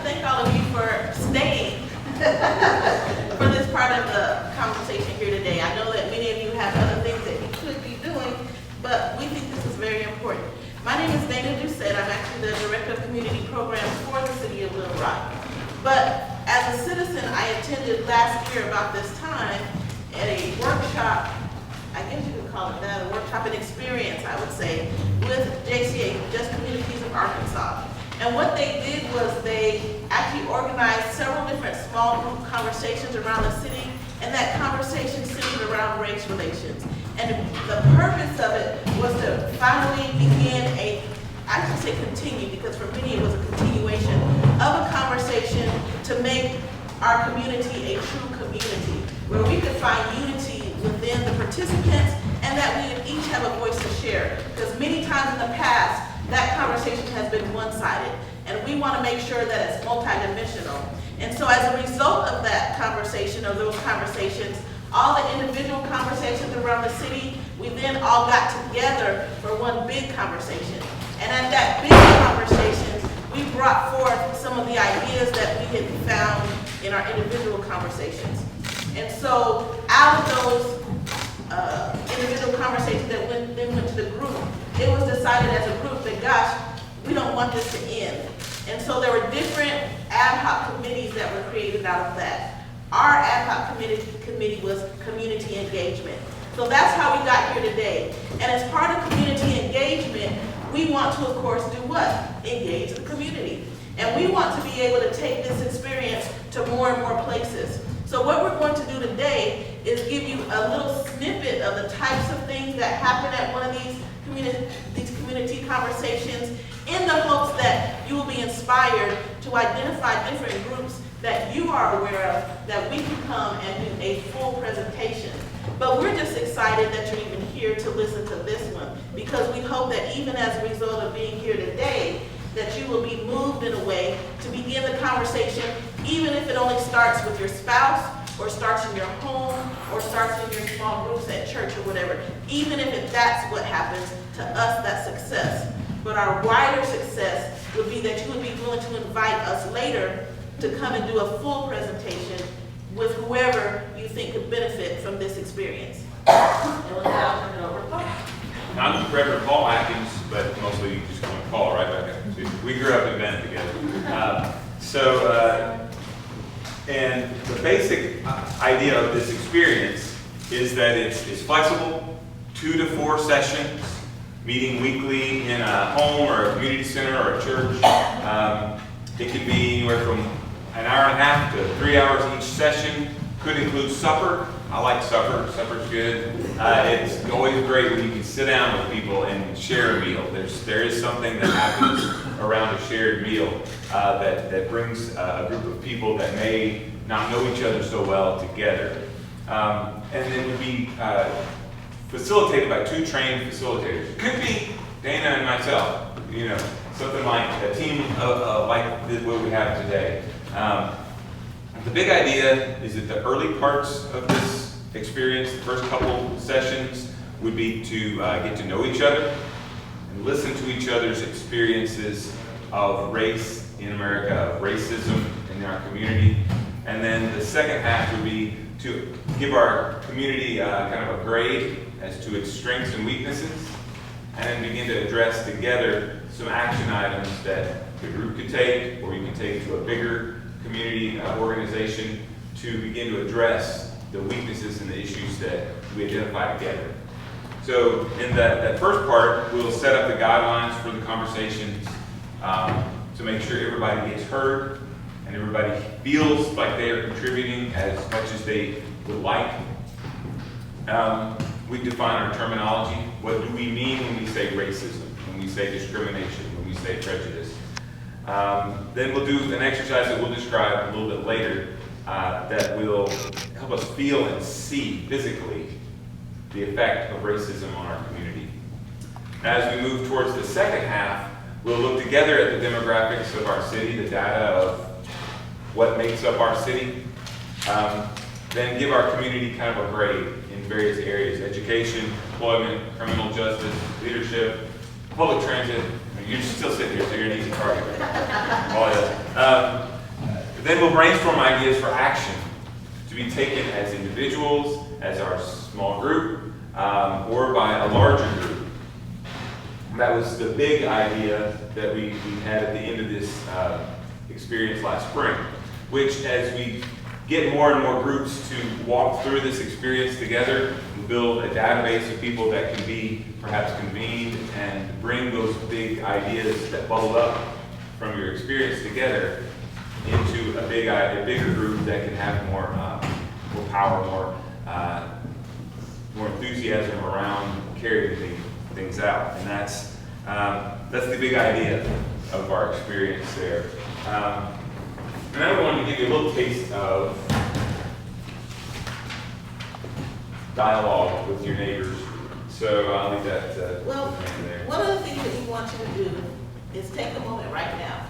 thank all of you for staying for this part of the conversation here today. I know that many of you have other things that you could be doing, but we think this is very important. My name is Dana Doucette. I'm actually the Director of Community Programs for the City of Little Rock. But as a citizen, I attended last year about this time at a workshop, I guess you could call it that, a workshop and experience, I would say, with JCA, Just Communities of Arkansas. And what they did was they actually organized several different small group conversations around the city, and that conversation centered around race relations. And the purpose of it was to finally begin I should say continue, because for many it was a continuation of a conversation to make our community a true community, where we could find unity within the participants and that we would each have a voice to share. Because many times in the past, that conversation has been one-sided, and we want to make sure that it's multidimensional. And so as a result of that conversation, or those conversations, all the individual conversations around the city, we then all got together for one big conversation. And at that big conversation, we brought forth some of the ideas that we had found in our individual conversations. And so out of those individual conversations that then went to the group, it was decided as a group that, gosh, we don't want this to end. And so there were different ad hoc committees that were created out of that. Our ad hoc committee was community engagement. So that's how we got here today. And as part of community engagement, we want to, of course, do what? Engage the community. And we want to be able to take this experience to more and more places. So what we're going to do today is give you a little snippet of the types of things that happen at one of these community conversations, in the hopes that you will be inspired to identify different groups that you are aware of, that we can come and do a full presentation. But we're just excited that you're even here to listen to this one, because we hope that even as a result of being here today, that you will be moved in a way to begin the conversation, even if it only starts with your spouse, or starts in your home, or starts in your small groups at church or whatever. Even if that's what happens, to us that's success. But our wider success would be that you would be willing to invite us later to come and do a full presentation with whoever you think could benefit from this experience. And with that, I'll turn it over to Paul. I'm Reverend Paul Atkins, but mostly you just call me Paul, right back there. We grew up in Bennett together. And the basic idea of this experience is that it's flexible, 2 to 4 sessions, meeting weekly in a home or a community center or a church. It could be anywhere from an hour and a half to 3 hours each session. Could include supper. I like supper. Supper's good. It's always great when you can sit down with people and share a meal. There is something that happens around a shared meal that brings a group of people that may not know each other so well together. And then would be facilitated by 2 trained facilitators. Could be Dana and myself, something like a team like what we have today. The big idea is that the early parts of this experience, the first couple sessions, would be to get to know each other and listen to each other's experiences of race in America, of racism in our community. And then the second half would be to give our community kind of a grade as to its strengths and weaknesses, and then begin to address together some action items that the group could take, or you can take to a bigger community organization to begin to address the weaknesses and the issues that we identify together. So in that first part, we'll set up the guidelines for the conversations to make sure everybody gets heard and everybody feels like they are contributing as much as they would like. We define our terminology. What do we mean when we say racism, when we say discrimination, when we say prejudice? Then we'll do an exercise that we'll describe a little bit later that will help us feel and see physically the effect of racism on our community. Now, as we move towards the second half, we'll look together at the demographics of our city, the data of what makes up our city, then give our community kind of a grade in various areas: education, employment, criminal justice, leadership, public transit. You're still sitting here, so you're an easy target. Then we'll brainstorm ideas for action to be taken as individuals, as our small group, or by a larger group. That was the big idea that we had at the end of this experience last spring, which as we get more and more groups to walk through this experience together, we build a database of people that can be perhaps convened and bring those big ideas that bubble up from your experience together into a bigger group that can have more power, more enthusiasm around carrying things out. And that's the big idea of our experience there. And I wanted to give you a little taste of dialogue with your neighbors. So I'll leave that there. One of the things that we want you to do is take a moment right now.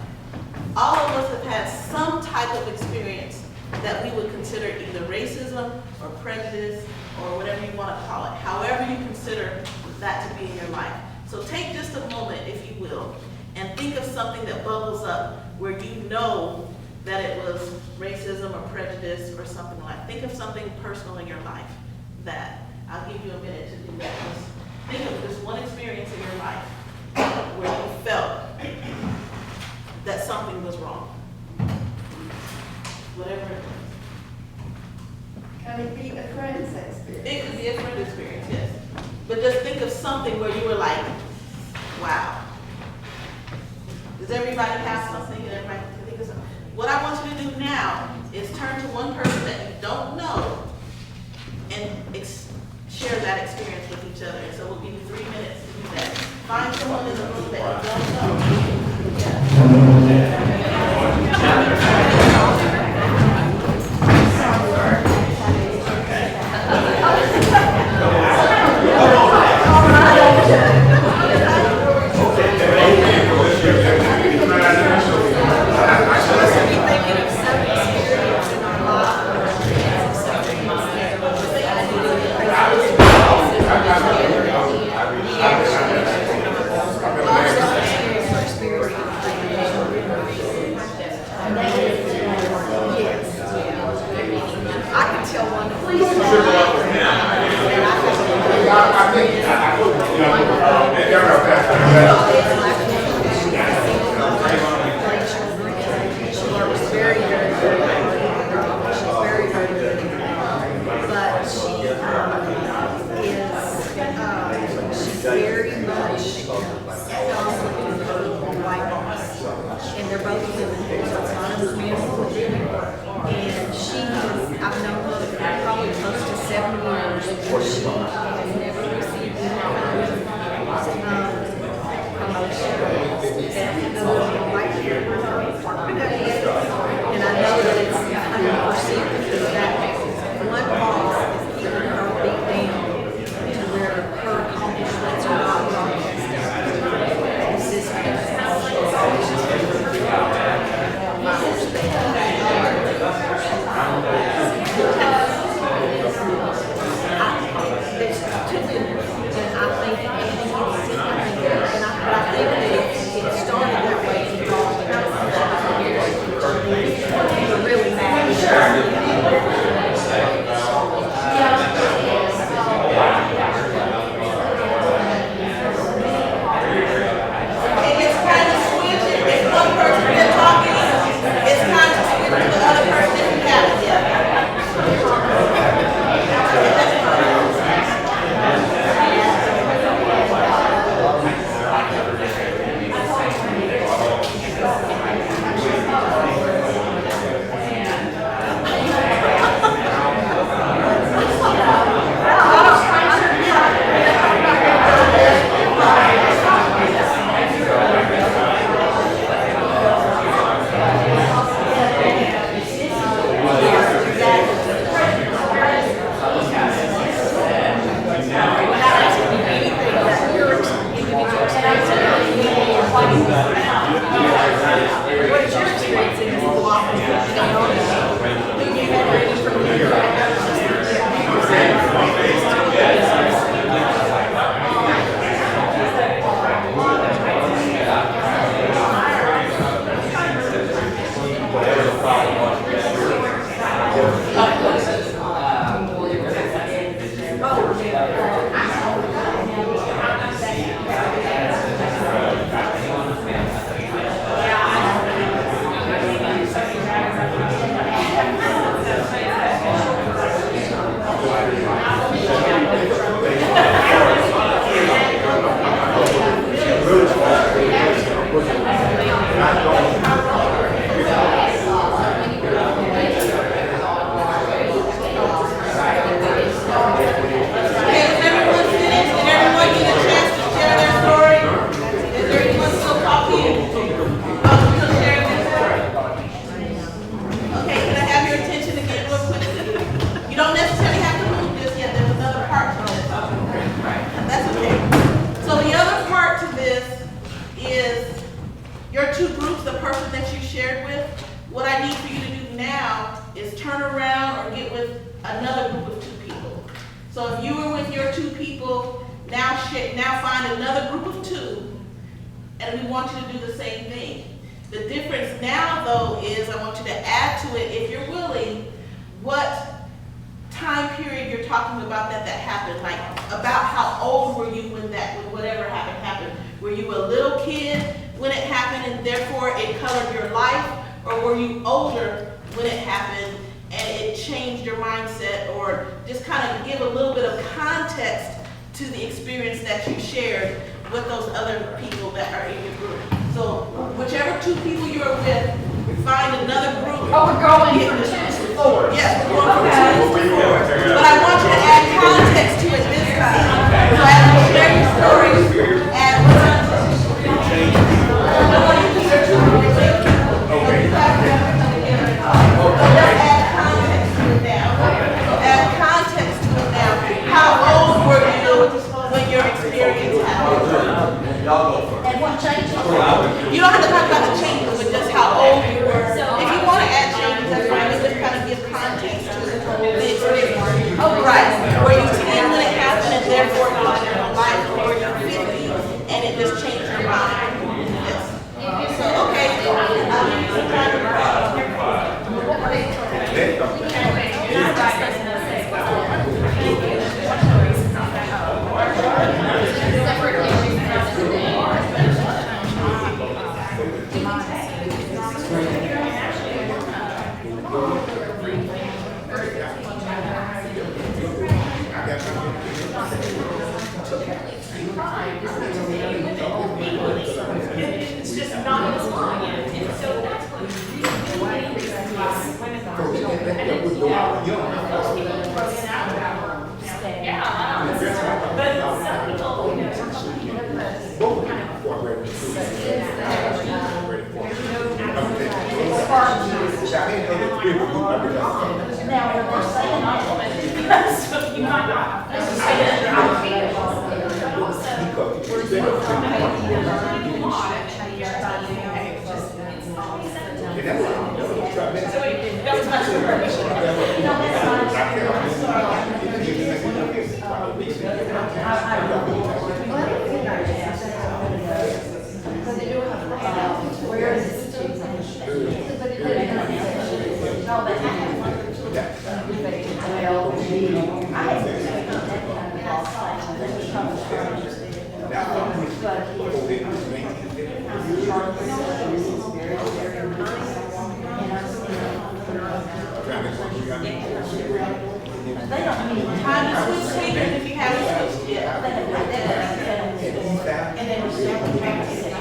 All of us have had some type of experience that we would consider either racism or prejudice or whatever you want to call it, however you consider that to be in your life. So take just a moment, if you will, and think of something that bubbles up where you know that it was racism or prejudice or something like that. Think of something personal in your life that, I'll give you a minute to do that. Just think of just one experience in your life where you felt that something was wrong. Whatever it is. Can it be a friend's experience? It could be a friend experience, yes. But just think of something where you were like, wow. Does everybody have something that everybody can think of something? What I want you to do now is turn to one person that you don't know and share that experience with each other. So we'll give you 3 minutes to do that. Find someone in the room that you don't know. Yeah. I need for you to do now is turn around or get with another group of 2 people. So if you were with your 2 people, now find another group of 2, and we want you to do the same thing. The difference now, though, is I want you to add to it, if you're willing, what time period you're talking about that happened. Like, about how old were you when whatever happened? Were you a little kid when it happened and therefore it colored your life? Or were you older when it happened and it changed your mindset? Or just kind of give a little bit of context to the experience that you shared with those other people that are in your group. So whichever 2 people you are with, find another group. Oh, we're going from 2 to 4. Yes, we're going from 2 to 4. But I want you to add context to it this time. So as you share your stories, add context. I want you to hear 2 people. Just add context to it now. Add context to it now. How old were you when your experience happened? And what changes? You don't have to talk about the changes, but just how old you were. If you want to add changes, that's fine, but just kind of give context to the experience. Oh, right. Were you 10 when it happened and therefore you lived your life, or were you 50 and it just changed your mind? Yes. So, okay. I'll give you some time to It's just not as long. And so that's what really but some people, so you might not. So that was much time to switch speakers if you haven't switched yet. And then we're still practicing.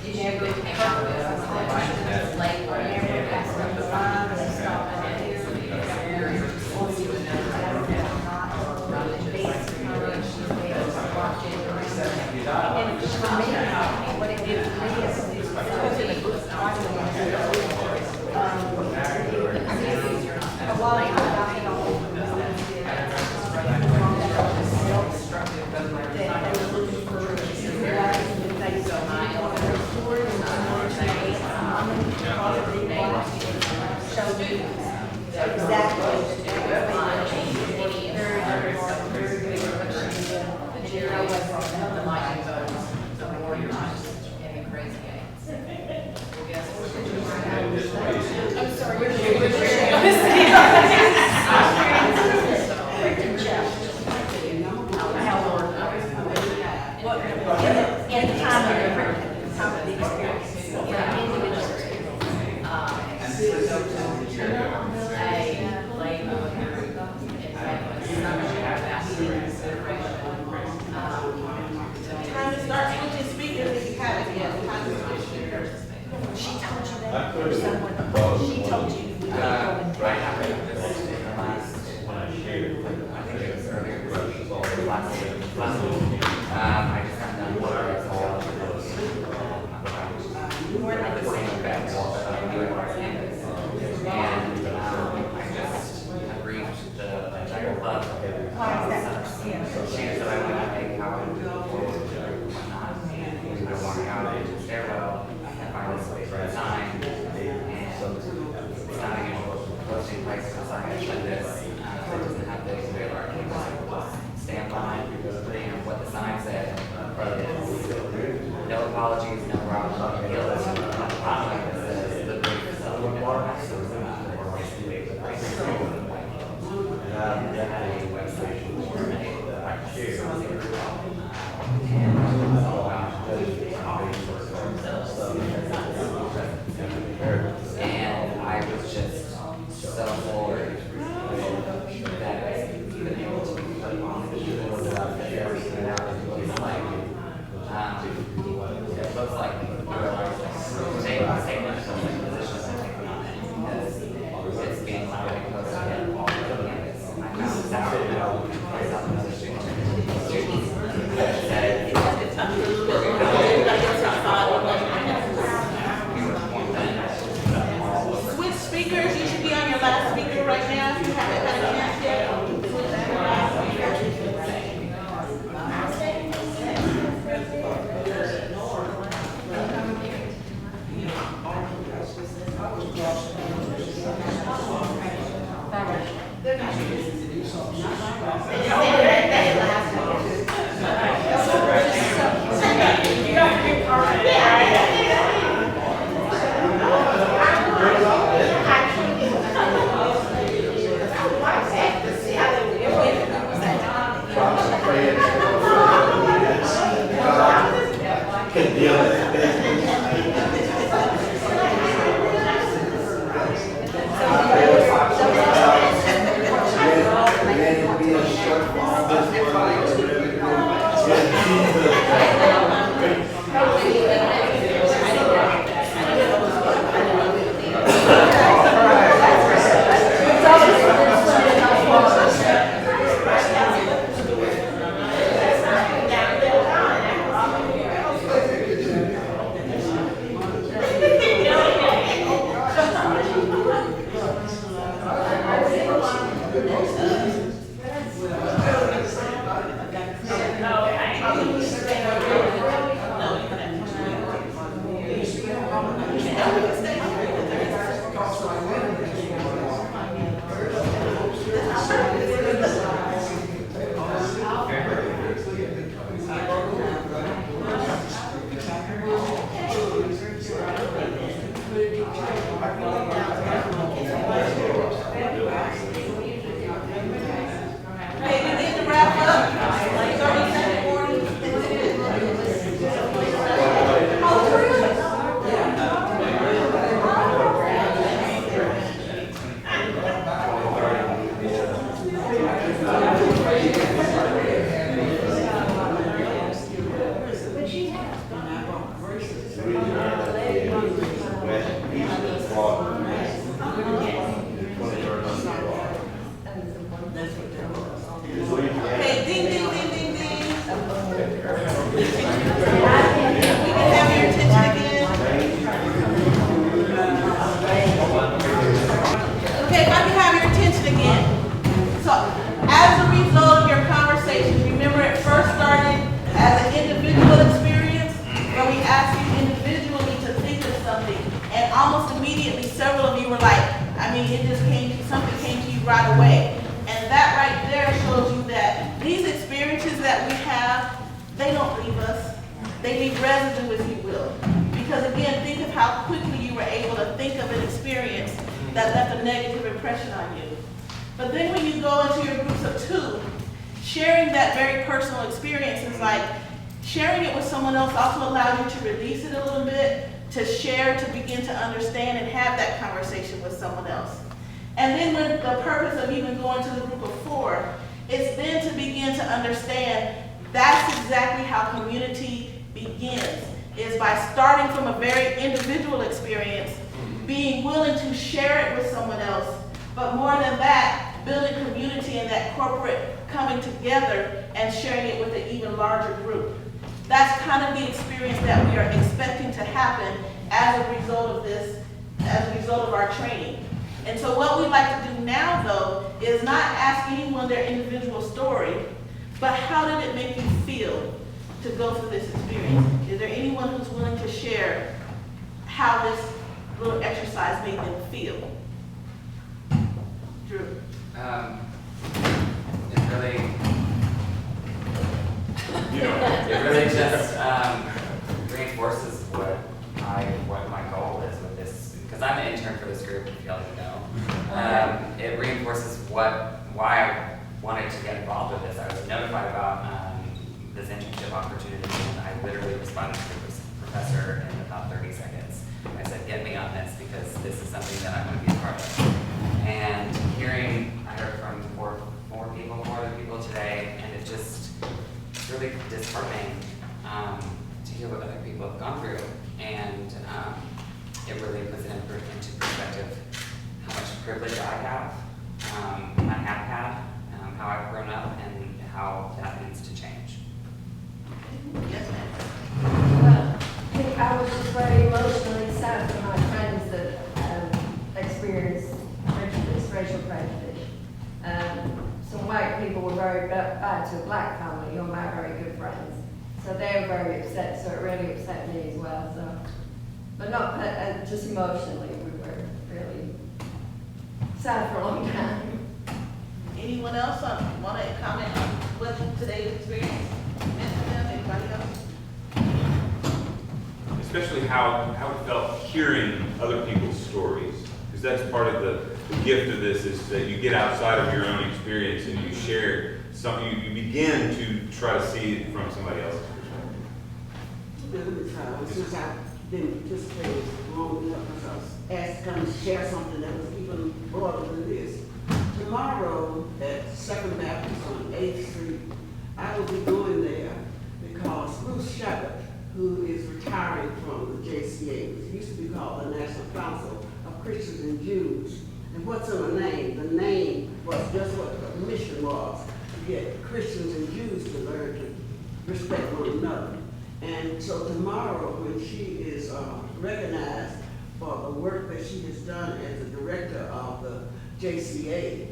Did you have good Time to start switching speakers if you haven't yet. Time to switch speakers. She told you that, or someone, she told you. we can't go in there. Right now, when I shared, I think it was earlier, last week, I just got done with our psychology course. We're at the same event, and I just agreed to the entire club. Why is that? Yeah. She said I want to make how I move forward and whatnot, and I walk out into the stairwell, and find this space for a sign, and it's not a usual posting place for a sign like this. It doesn't have the trailer, I can just stand behind, what the sign said, but it's no apologies, no wrong, no guilt, the brief, so mean, it just something came to you right away. And that right there shows you that these experiences that we have, they don't leave us. They leave residue, if you will. Because again, think of how quickly you were able to think of an experience that left a negative impression on you. But then when you go into your groups of two, sharing that very personal experience is like, sharing it with someone else also allows you to release it a little bit, to share, to begin to understand and have that conversation with someone else. And then when the purpose of even going to the group of four is then to begin to understand that's exactly how community begins, is by starting from a very individual experience, being willing to share it with someone else, but more than that, building community and that corporate coming together and sharing it with an even larger group. That's kind of the experience that we are expecting to happen as a result of this, as a result of our training. And so what we'd like to do now, though, is not ask anyone their individual story, but how did it make you feel to go through this experience? Is there anyone who's willing to share how this little exercise made them feel? Drew. It really, it really just reinforces what my goal is with this, because I'm an intern for this group, if y'all didn't know. It reinforces why I wanted to get involved with this. I was notified about this internship opportunity, and I literally responded to the professor in about 30 seconds. I said, get me on this, because this is something that I want to be a part of. And I heard from four other people today, and it's really disheartening to hear what other people have gone through. And it really puts it into perspective how much privilege I have, how I've grown up, and how that needs to change. Yes, ma'am. Well, I was just very emotionally sad for my friends that experienced racial prejudice. Some white people were very bad to a black family, who are my very good friends. So they were very upset, so it really upset me as well. So, but not, just emotionally, we were really sad for a long time. Anyone else want to comment on what today's experience meant to them? Anybody else? Especially how it felt hearing other people's stories, because that's part of the gift of this, is that you get outside of your own experience and you share something. You begin to try to see it from somebody else's perspective. Since I've been participating long enough, because I was asked to come and share something that was even broader than this. Tomorrow at Second Baptist on 8th Street, I will be going there because Bruce Shepard, who is retiring from the JCA, which used to be called the National Council of Christians and Jews. And what's in the name? The name was just what the mission was, to get Christians and Jews to learn to respect one another. And so tomorrow, when she is recognized for the work that she has done as the director of the JCA,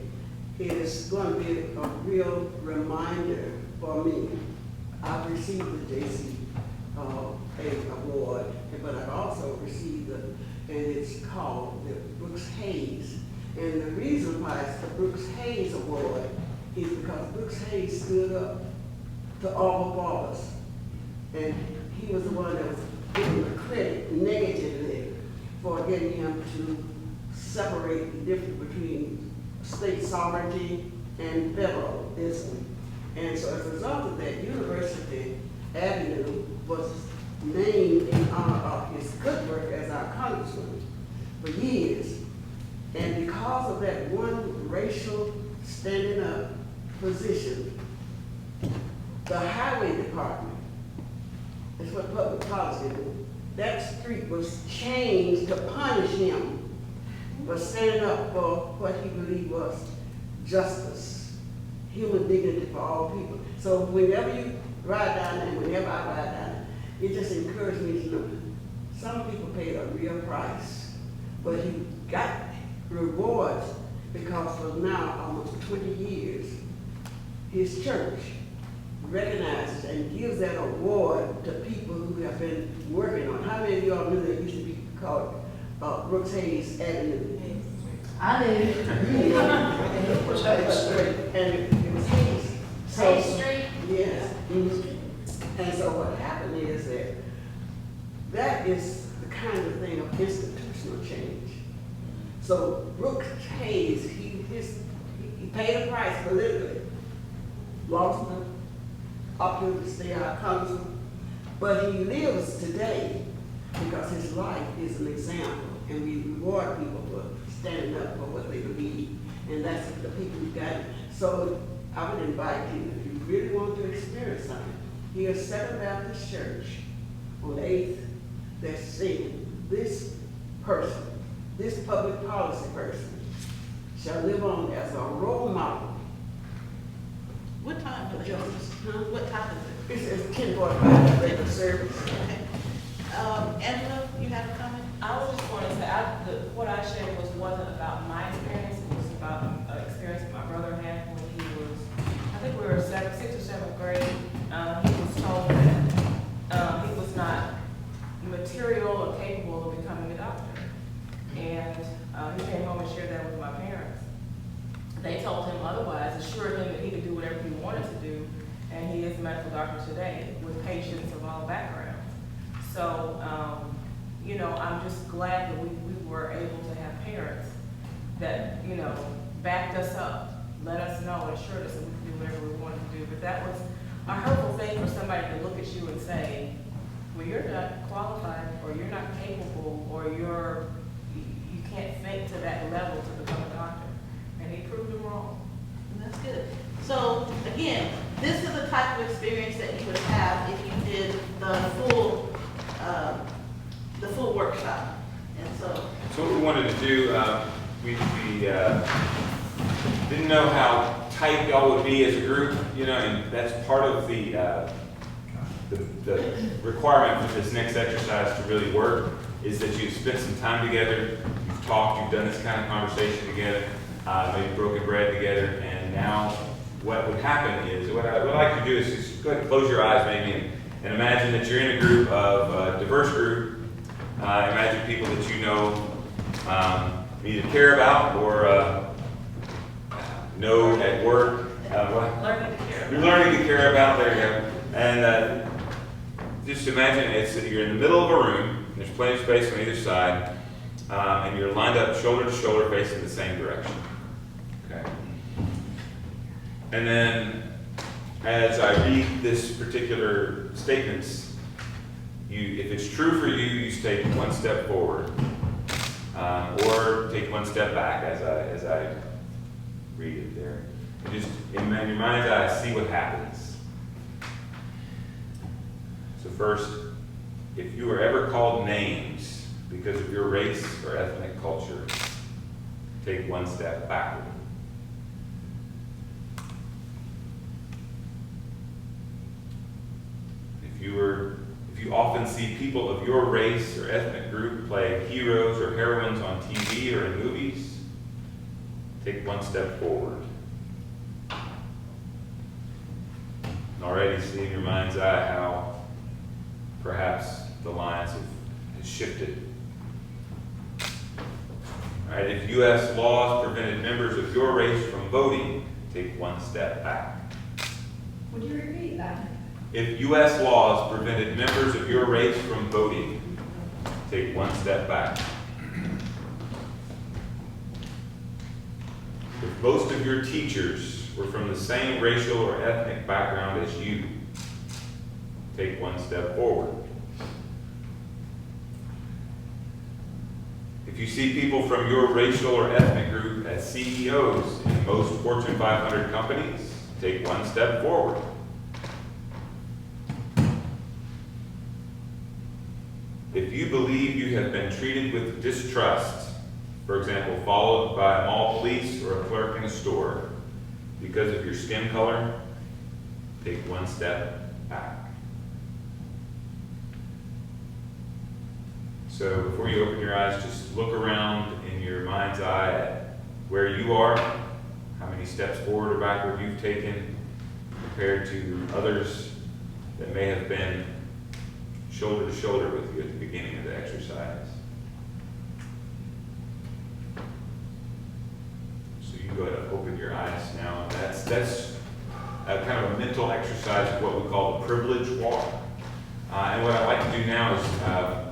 it is going to be a real reminder for me. I've received the JCA award, but I've also received and it's called the Brooks Hayes. And the reason why it's the Brooks Hayes Award is because Brooks Hayes stood up to all of us. And he was the one that was given the credit negatively for getting him to separate the difference between state sovereignty and federalism. And so as a result of that, University Avenue was named in honor of his good work as our congressman for years. And because of that one racial standing up position, the highway department, that's what public policy do, that street was changed to punish him for standing up for what he believed was justice, human dignity for all people. So whenever you ride down there, and whenever I ride down there, it just encouraged me to know some people paid a real price, but he got rewards because for now almost 20 years, his church recognizes and gives that award to people who have been working on. How many of y'all knew that it used to be called Brooks Hayes Avenue? I do. And it was Hayes. So- Hayes Street? Yes. Mhm. And so what happened is that is the kind of thing of institutional change. So Brooks Hayes, he paid a price politically, lost the opportunity to stay out Congressman, but he lives today because his life is an example, and we reward people for standing up for what they believe, and that's the people who got it. So I would invite you, if you really want to experience something, here's Seventh Baptist Church on 8th, that's saying this person, this public policy person, shall live on as a role model What time for do they justice. Huh? What time is It's 10:45, regular service. it? Okay. Angela, you have a comment? I was just going to say, what I shared wasn't about my experience, it was about an experience my brother had when he was, I think we were 6th or 7th grade. He was told that he was not material or capable of becoming a doctor. And he came home and shared that with my parents. They told him otherwise, assured him that he could do whatever he wanted to do, and he is a medical doctor today with patients of all backgrounds. So, you know, I'm just glad that we were able to have parents that, you know, backed us up, let us know, and assured us that we could do whatever we wanted to do. But that was a hurtful thing for somebody to look at you and say, well, you're not qualified, or you're not capable, or you can't think to that level to become a doctor. And he proved them wrong. That's good. So again, this is the type of experience that you would have if you did the full workshop. And so, So what we wanted to do, we didn't know how tight y'all would be as a group, you know, and that's part of the requirement for this next exercise to really work, is that you've spent some time together, you've talked, you've done this kind of conversation together, maybe broken bread together, and now what would happen is, what I'd like to do is just go ahead and close your eyes maybe and imagine that you're in a group of, a diverse group. Imagine people that you know either care about or know at work. Learning to care. You're learning to care about, there you go. And just imagine you're in the middle of a room, there's plenty of space on either side, and you're lined up shoulder to shoulder facing the same direction. Okay. And then as I read this particular statements, if it's true for you, you take one step forward, or take one step back as I read it there. And just in your mind's eye, see what happens. So first, if you are ever called names because of your race or ethnic culture, take one step backward. If you often see people of your race or ethnic group play heroes or heroines on TV or in movies, take one step forward. And already see in your mind's eye how perhaps the lines have shifted. All right, if U.S. laws prevented members of your race from voting, take one step back. Would you repeat that? If U.S. laws prevented members of your race from voting, take one step back. If most of your teachers were from the same racial or ethnic background as you, take one step forward. If you see people from your racial or ethnic group as CEOs in most Fortune 500 companies, take one step forward. If you believe you have been treated with distrust, for example, followed by a mall police or a clerk in a store because of your skin color, take one step back. So before you open your eyes, just look around in your mind's eye at where you are, how many steps forward or backward you've taken compared to others that may have been shoulder to shoulder with you at the beginning of the exercise. your eyes now. That's a kind of a mental exercise of what we call the privilege walk. And what I'd like to do now is have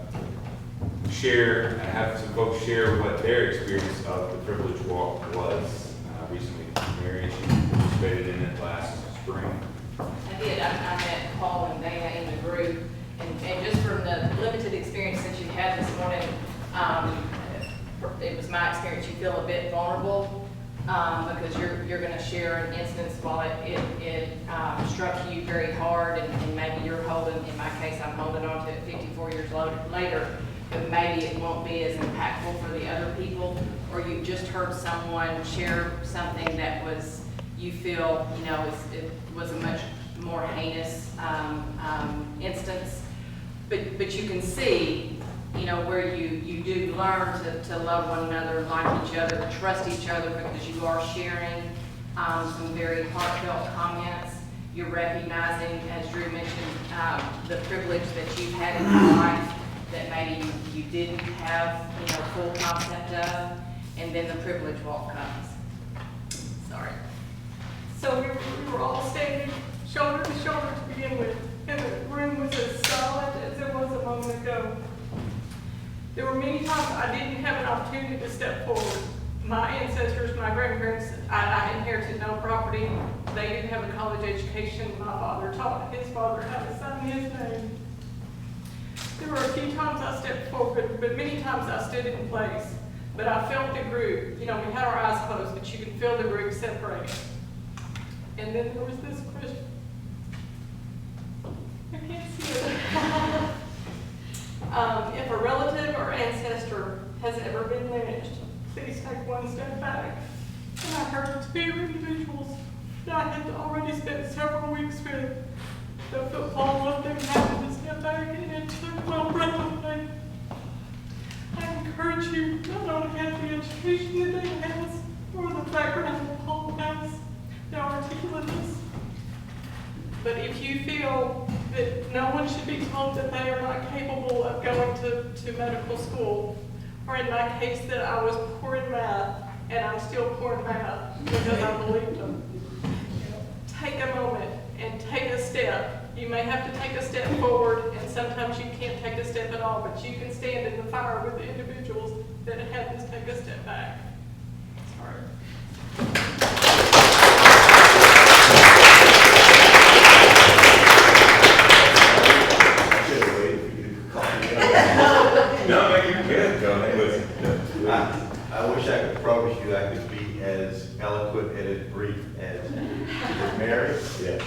some folks share what their experience of the privilege walk was recently. Mary, she participated in it last spring. I did. I met Paul and Dana in the group, and just from the limited experience that you had this morning, it was my experience, you feel a bit vulnerable, because you're going to share an instance while it struck you very hard, and maybe you're holding, in my case, I'm holding on to it 54 years later, but maybe it won't be as impactful for the other people, or you just heard someone share something that was, you feel, it was a much more heinous instance, but you can see, where you do learn to love one another, like each other, trust each other, because you are sharing some very heartfelt comments. You're recognizing, as Drew mentioned, the privilege that you've had in your life that maybe you didn't have, full concept of, and then the privilege walk comes. Sorry. So we were all standing shoulder to shoulder to begin with, and the room was as solid as it was a moment ago. There were many times I didn't have an opportunity to step forward. My ancestors, my grandparents, I inherited no property. They didn't have a college education. My father taught his father how to sign his name. There were a few times I stepped forward, but many times I stood in place. But I felt the group, we had our eyes closed, but you could feel the group separating. And then there was this question. I can't see it. If a relative or ancestor has ever been lynched, please take one step back. And I heard two individuals that I had already spent several weeks with. The football of them having to step back, and it took my breath away. I encourage you not only have the education that they has, or the background that Paul has, the articulateness, but if you feel that no one should be told that they are not capable of going to medical school, or in my case that I was poor in math, and I'm still poor in math because I believed them, take a moment and take a step. You may have to take a step forward, and sometimes you can't take a step at all, but you can stand in the fire with the individuals that had to take a step back. Sorry. No, you're good, Joe. I wish I could promise you I could be as eloquent and as brief as Mary. Yeah.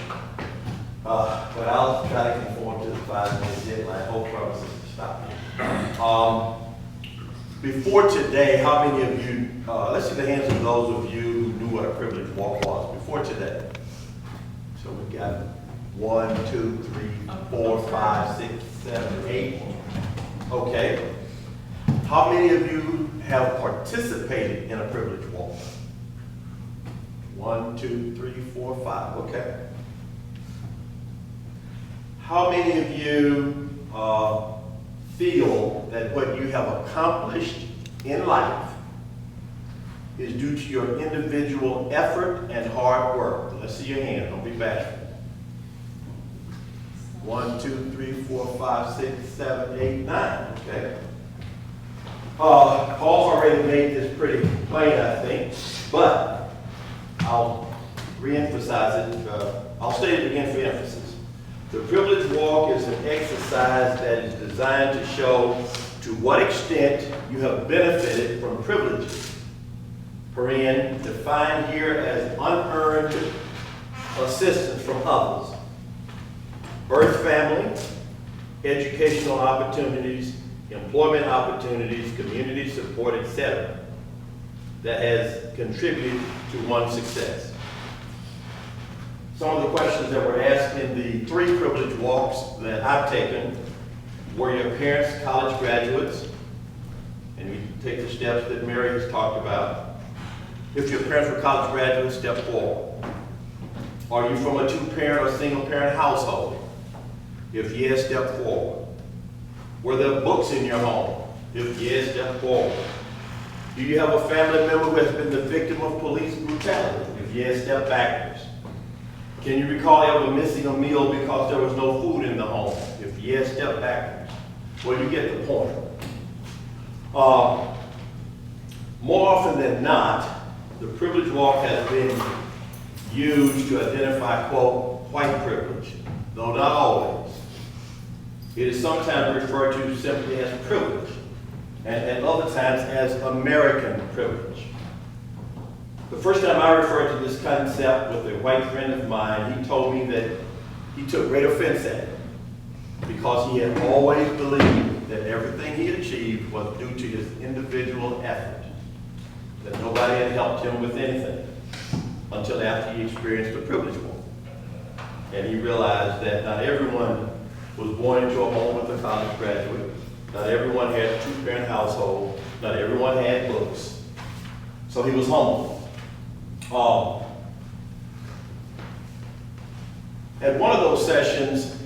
But I'll try to conform to the 5-minute deadline. Hope promises to stop me. Before today, how many of you, let's see the hands of those of you who knew what a privilege walk was before today. So we got 1, 2, 3, 4, 5, 6, 7, 8. Okay. How many of you have participated in a privilege walk? 1, 2, 3, 4, 5. Okay. How many of you feel that what you have accomplished in life is due to your individual effort and hard work? Let's see your hand. Don't be bashful. 1, 2, 3, 4, 5, 6, 7, 8, 9. Okay. Paul's already made this pretty plain, I think, but I'll re-emphasize it. I'll state it again for emphasis. The privilege walk is an exercise that is designed to show to what extent you have benefited from privileges, defined here as unearned assistance from others, birth family, educational opportunities, employment opportunities, community support, etc., that has contributed to one's success. Some of the questions that were asked in the 3 privilege walks that I've taken: were your parents college graduates? And you take the steps that Mary has talked about. If your parents were college graduates, step forward. Are you from a 2-parent or single-parent household? If yes, step forward. Were there books in your home? If yes, step forward. Do you have a family member who has been the victim of police brutality? If yes, step backwards. Can you recall ever missing a meal because there was no food in the home? If yes, step backwards. Well, you get the point. More often than not, the privilege walk has been used to identify, quote, white privilege, though not always. It is sometimes referred to simply as privilege, and other times as American privilege. The first time I referred to this concept with a white friend of mine, he told me that he took great offense at it because he had always believed that everything he achieved was due to his individual effort, that nobody had helped him with anything until after he experienced the privilege walk. And he realized that not everyone was born into a home with a college graduate, not everyone had a two-parent household, not everyone had books. So he was humble. At one of those sessions,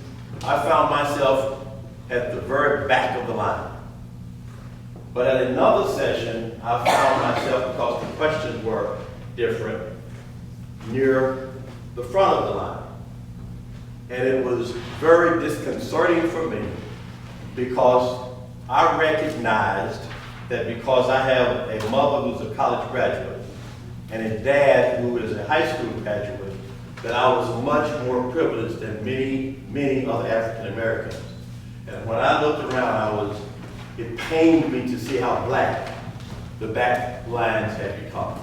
I found myself at the very back of the line. But at another session, I found myself, because the questions were different, near the front of the line. And it was very disconcerting for me because I recognized that because I have a mother who's a college graduate and a dad who is a high school graduate, that I was much more privileged than many, many other African Americans. And when I looked around, it pained me to see how black the back lines had become.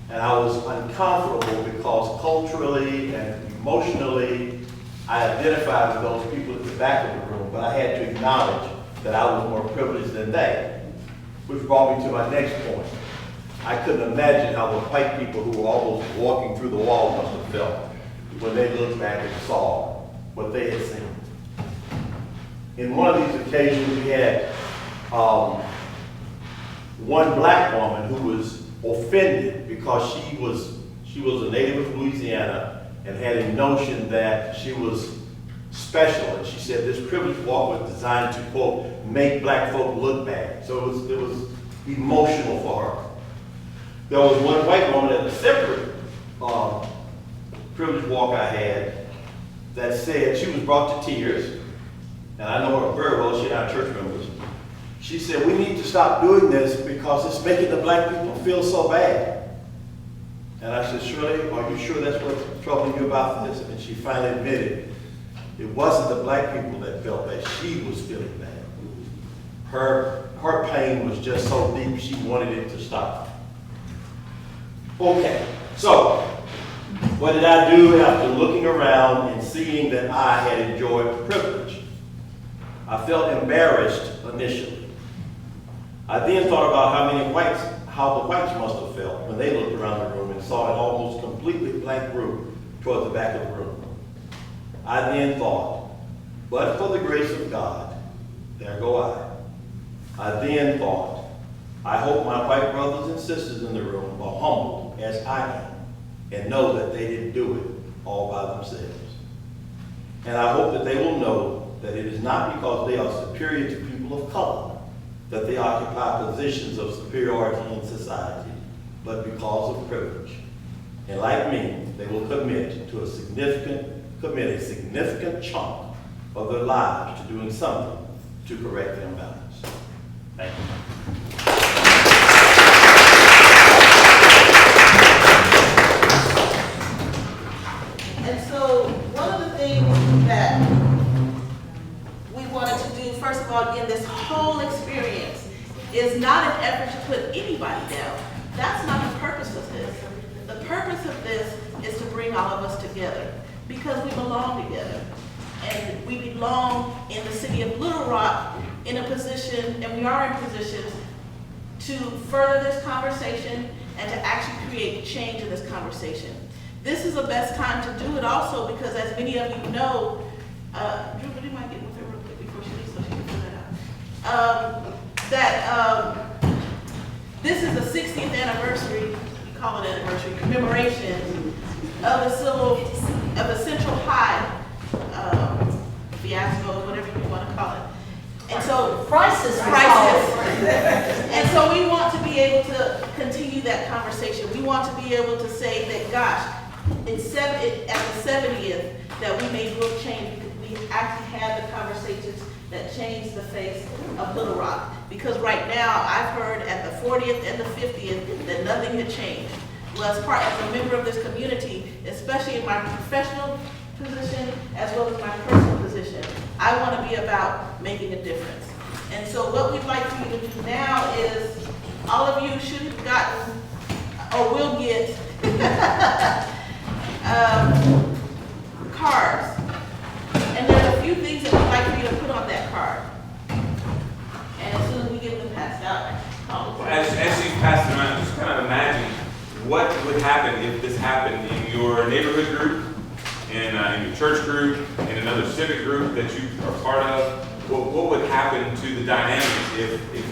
And I was uncomfortable because culturally and emotionally, I identified with those people at the back of the room, but I had to acknowledge that I was more privileged than they, which brought me to my next point. I couldn't imagine how the white people who were almost walking through the wall must have felt when they looked back and saw what they had seen. In one of these occasions, we had one black woman who was offended because she was a native of Louisiana and had a notion that she was special. And she said this privilege walk was designed to, quote, make black folk look bad. So it was emotional for her. There was one white woman at a separate privilege walk I had that said, she was brought to tears, and I know her very well, she's our church members. She said, we need to stop doing this because it's making the black people feel so bad. And I said, Shirley, are you sure that's what's troubling you about this? And she finally admitted, it wasn't the black people that felt bad, she was feeling bad. Her pain was just so deep, she wanted it to stop. Okay, so what did I do after looking around and seeing that I had enjoyed privilege? I felt embarrassed initially. I then thought about how the whites must have felt when they looked around the room and saw an almost completely blank group toward the back of the room. I then thought, but for the grace of God, there go I. I then thought, I hope my white brothers and sisters in the room are humble as I am and know that they didn't do it all by themselves. And I hope that they will know that it is not because they are superior to people of color that they occupy positions of superiority in society, but because of privilege. And like me, they will commit a significant chunk of their lives to doing something to correct the imbalance. Thank you. And so one of the things that we wanted to do, first of all, in this whole experience, is not an effort to put anybody down. That's not the purpose of this. The purpose of this is to bring all of us together because we belong together. And we belong in the city of Little Rock in a position, and we are in positions to further this conversation and to actually create change in this conversation. This is the best time to do it also because, as many of you know, Drew, would you mind getting with her real quick before she leaves so she can fill that out? This is the 60th anniversary, you call it anniversary, commemoration of the Central High fiasco, whatever you want to call it. And so, crisis. And so we want to be able to continue that conversation. We want to be able to say that, gosh, at the 70th, that we made real change, because we actually had the conversations that changed the face of Little Rock. Because right now, I've heard at the 40th and the 50th that nothing had changed. Well, as a member of this community, especially in my professional position as well as my personal position, I want to be about making a difference. And so what we'd like for you to do now is, all of you should have gotten, or will get, cards. And there's a few things that we'd like for you to put on that card. And as soon as we get them passed out, Well, as you pass them out, just kind of imagine what would happen if this happened in your neighborhood group, in your church group, in another civic group that you are part of. What would happen to the dynamics if you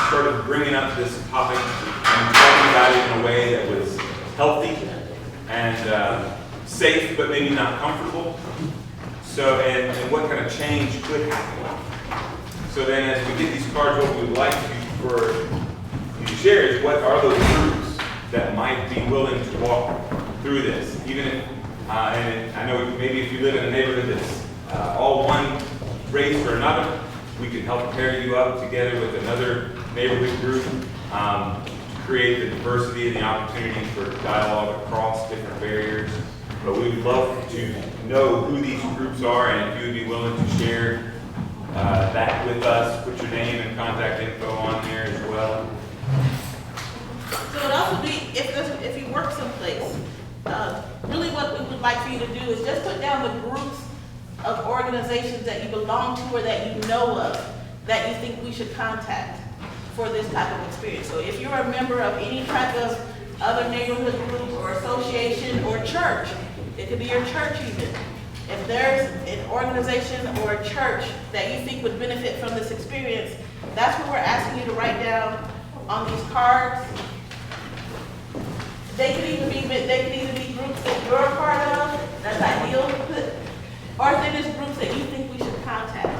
started bringing up this topic and talking about it in a way that was healthy and safe, but maybe not comfortable? So, and what kind of change could happen? So then as we get these cards, what we would like for you to share is what are those groups that might be willing to walk through this? Even if, and I know maybe if you live in a neighborhood that's all one race or another, we can help pair you up together with another neighborhood group to create the diversity and the opportunity for dialogue across different barriers. But we would love to know who these groups are, and if you would be willing to share that with us, put your name and contact info on there as well. so it'd also be, if you work someplace, really what we would like for you to do is just put down the groups of organizations that you belong to or that you know of that you think we should contact for this type of experience. So if you're a member of any type of other neighborhood group or association or church, it could be your church even. If there's an organization or a church that you think would benefit from this experience, that's what we're asking you to write down on these cards. They could either be groups that you're a part of, that's ideal, or if they're just groups that you think we should contact,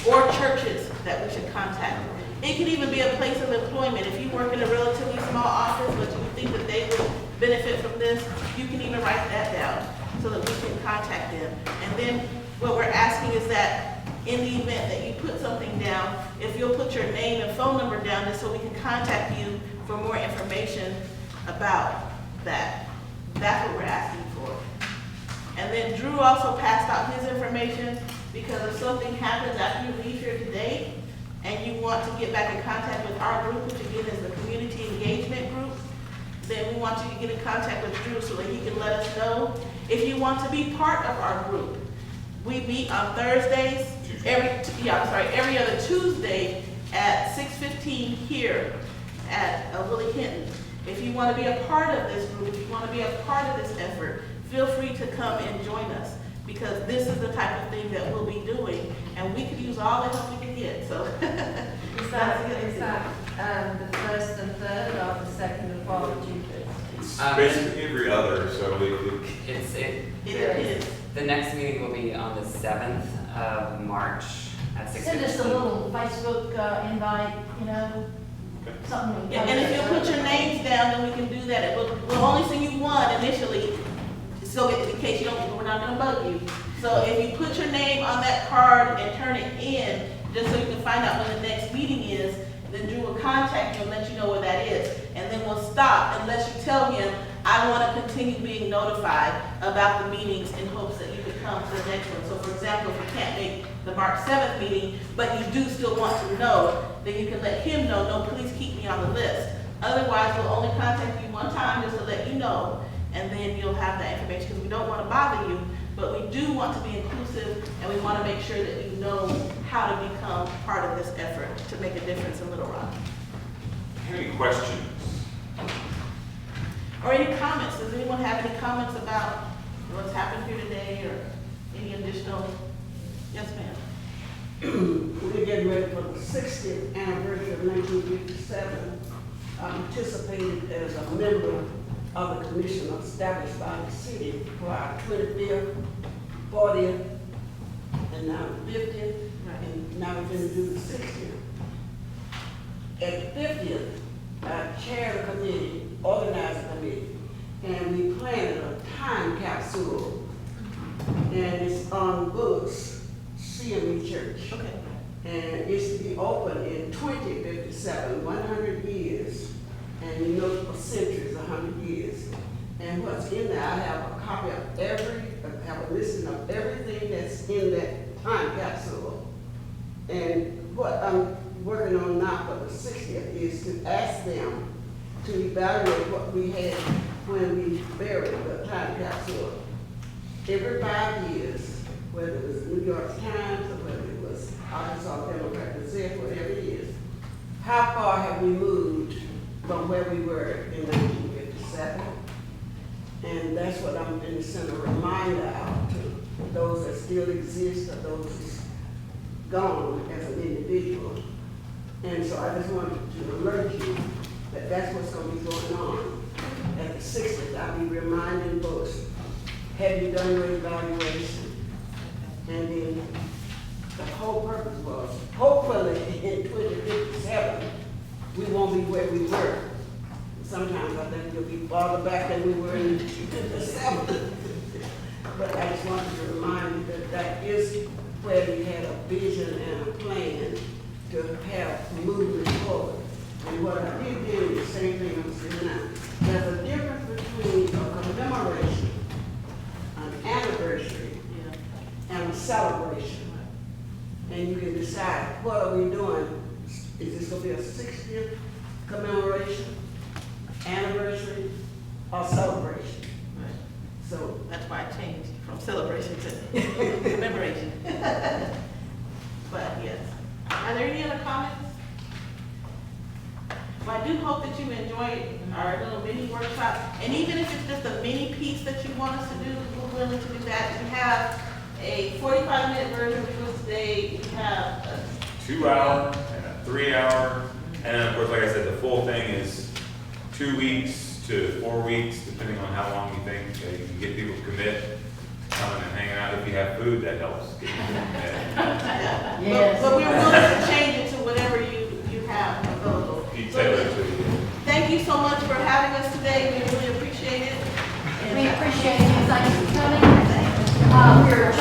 or churches that we should contact. It could even be a place of employment. If you work in a relatively small office, but you think that they would benefit from this, you can even write that down so that we can contact them. And then what we're asking is that in the event that you put something down, if you'll put your name and phone number down just so we can contact you for more information about that. That's what we're asking for. And then Drew also passed out his information because if something happens after you leave here today and you want to get back in contact with our group, which again is the community engagement group, then we want you to get in contact with Drew so that he can let us know if you want to be part of our group. We meet on Thursdays, every other Tuesday at 6:15 here at Willie Hinton. If you want to be a part of this group, if you want to be a part of this effort, feel free to come and join us, because this is the type of thing that we'll be doing, and we could use all the help we can get, so. Is that the first and third, or the second and fourth Tuesdays? It's basically every other, so It is. The next meeting will be on the 7th of March at 6:15. Send us a little Facebook invite, you know, something. Yeah, and if you'll put your names down, then we can do that. We'll only send you one initially, so in case you don't, we're not gonna bug you. So if you put your name on that card and turn it in, just so you can find out when the next meeting is, then Drew will contact you and let you know where that is. And then we'll stop unless you tell him, I want to continue being notified about the meetings in hopes that you could come to the next one. So for example, if you can't make the March 7th meeting, but you do still want to know, then you can let him know, no, please keep me on the list. Otherwise, we'll only contact you one time just to let you know, and then you'll have that information, because we don't want to bother you, but we do want to be inclusive, and we want to make sure that you know how to become part of this effort to make a difference in Little Rock. any questions? Or any comments? Does anyone have any comments about what's happened here today, or any additional? Yes, ma'am. We're getting ready for the 60th anniversary of 1957. I participated as a member of the commission established by the city for our 25th, 40th, and now the 50th, and now we're going to do the 60th. At the 50th I chaired a committee, organized a committee, and we planted a time capsule. And it's on books, CME Church. Okay. And it's to be open in 2057, 100 years. And you know, a century is 100 years. And what's in there, I have a copy of I have a listing of everything that's in that time capsule. And what I'm working on now for the 60th is to ask them to evaluate what we had when we buried the time capsule. Every 5 years, whether it was New York Times or whether it was Arkansas Democrat Gazette, whatever it is, how far have we moved from where we were in 1957? And that's what I'm going to send a reminder out to those that still exist or those who's gone as an individual. And so I just wanted to alert you that that's what's going to be going on. At the 60th, I'll be reminding folks, have you done your evaluation? And then the whole purpose was, hopefully in 2057, we won't be where we were. Sometimes I think we'll be farther back than we were in 57. But I just wanted to remind you that that is where we had a vision and a plan to have movement forward. And what I did then is the same thing I'm saying now. There's a difference between a commemoration, an anniversary, and a celebration. And you can decide, what are we doing? Is this going to be a 60th commemoration, anniversary, or celebration? Right. So That's why I changed from celebration to commemoration. But yes. Are there any other comments? Well, I do hope that you enjoyed our little mini workshop. And even if it's just a mini piece that you want us to do, we're willing to do that. We have a 45-minute version for today. We have a 2-hour and a 3-hour, and then of course, like I said, the full thing is 2 weeks to 4 weeks, depending on how long you think you can get people to commit, coming and hanging out. If you have food, that helps. Get people to commit. Yes. But we're willing to change it to whatever you have available. Be tailored to you. Thank you so much for having us today. We really appreciate it. We appreciate you, thanks for coming. We're